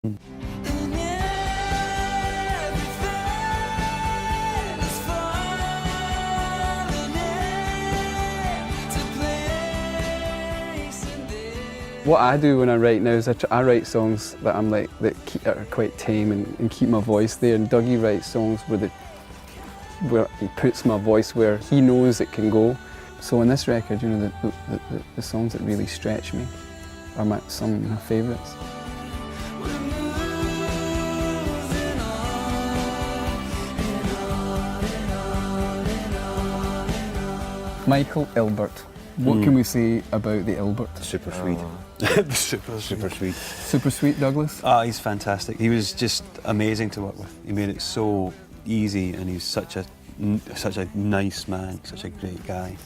What I do when I write now is I write songs that I'm like that are quite tame and keep my voice there. And Dougie writes songs where he puts my voice where he knows it can go. So on this record, you know, the songs that really stretch me are some of my favourites. Michael Ilbert. What can we say about the Ilbert? Super sweet. Super sweet. Super sweet, Douglas? He's fantastic. He was just amazing to work with. He made it so easy, and he's such a nice man, such a great guy,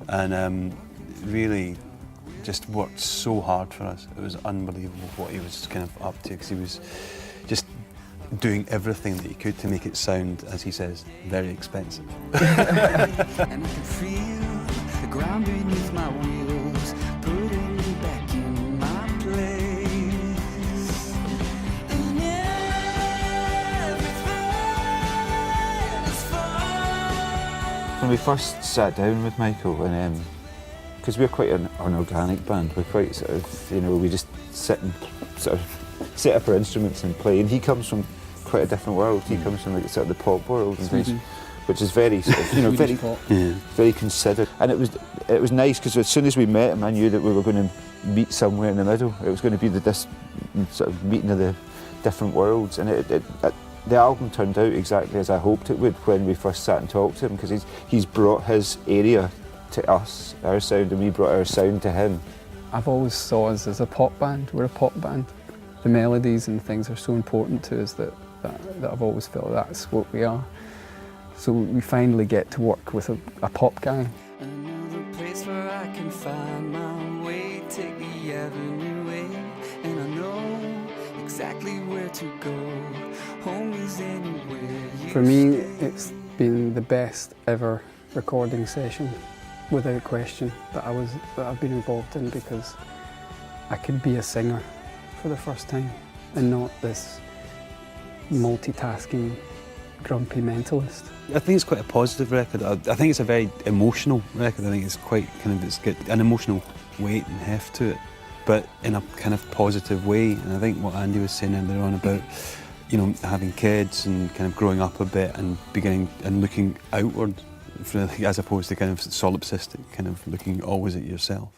and really just worked so hard for us. It was unbelievable what he was kind of up to, because he was just doing everything that he could to make it sound, as he says, very expensive. And I can feel the ground beneath my wheels, putting me back in my place. And everything is fine. When we first sat down with Michael, and because we're quite an organic band, we're quite sort of, you know, we just sit and sort of set up our instruments and play. And he comes from quite a different world. He comes from like sort of the pop world and things, which is very sort of, you know, very considered. And it was nice, because as soon as we met him, I knew that we were going to meet somewhere in the middle. It was going to be this sort of meeting of the different worlds, and the album turned out exactly as I hoped it would when we first sat and talked to him, because he's brought his area to us, our sound, and we brought our sound to him. I've always saw us as a pop band. We're a pop band. The melodies and things are so important to us that I've always felt that's what we are. So we finally get to work with a pop guy. Another place where I can find my way, take the avenue A, and I know exactly where to go. Home is anywhere. For me, it's been the best ever recording session, without question, that I've been involved in, because I could be a singer for the first time and not this multitasking grumpy mentalist. I think it's quite a positive record. I think it's a very emotional record. I think it's quite it's got an emotional weight and heft to it, but in a kind of positive way. And I think what Andy was saying earlier on about, you know, having kids and kind of growing up a bit and beginning and looking outward, as opposed to kind of solipsistic, kind of looking always at yourself.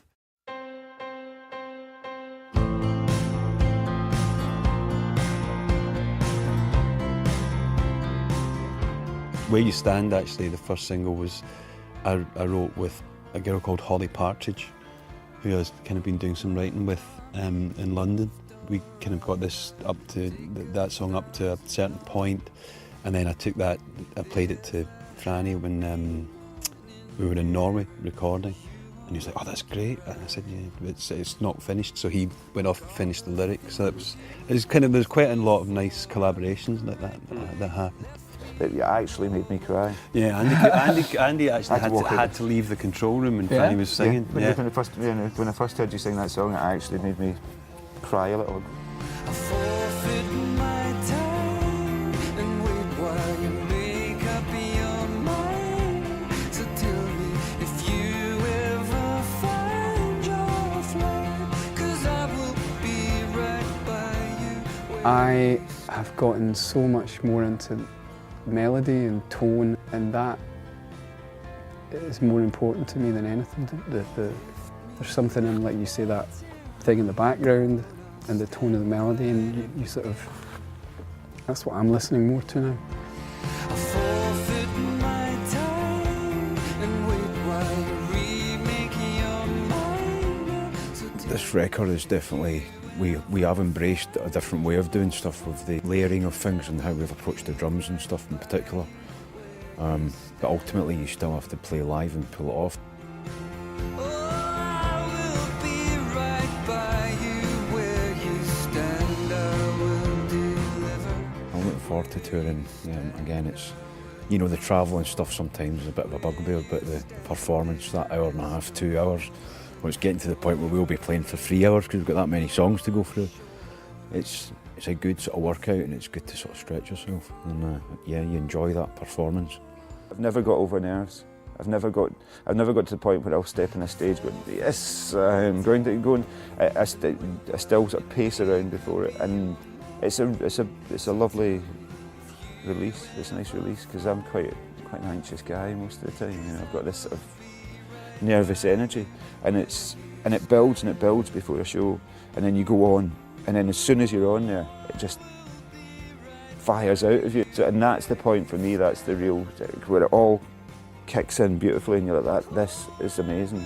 Where You Stand, actually, the first single was I wrote with a girl called Holly Partridge, who I've kind of been doing some writing with in London. We kind of got this up to that song up to a certain point, and then I played it to Franny when we were in Norway recording, and he was like, "Oh, that's great," and I said, "Yeah, it's not finished." So he went off and finished the lyrics. So there's quite a lot of nice collaborations like that happened. It actually made me cry. Yeah, Andy actually had to leave the control room and Franny was singing. Yeah. When I first heard you sing that song, it actually made me cry a little. I forfeit my time and wait while you make up your mind. So tell me if you ever find your flight, 'cause I will be right by you. I have gotten so much more into melody and tone, and that is more important to me than anything. There's something in, like you say, that thing in the background and the tone of the melody, and you sort of, that's what I'm listening more to now. I forfeit my time and wait while you remake your mind. So This record is definitely, we have embraced a different way of doing stuff with the layering of things and how we've approached the drums and stuff in particular. But ultimately you still have to play live and pull it off. I'm looking forward to touring. Again, it's, you know, the travel and stuff sometimes is a bit of a bugbear, but the performance, that hour and a half, 2 hours, when it's getting to the point where we'll be playing for 3 hours because we've got that many songs to go through. It's it's a good sort of workout, and it's good to sort of stretch yourself, and yeah, you enjoy that performance. I've never got over nerves. I've never got to the point where I'll step on a stage going, yes, I'm going to go. I still sort of pace around before it, and it's a lovely release. It's a nice release because I'm quite an anxious guy most of the time. You know, I've got this sort of nervous energy, and it builds before a show, and then you go on, and then as soon as you're on there, it just fires out of you. So, and that's the point for me. That's the real where it all kicks in beautifully, and you're like, this is amazing.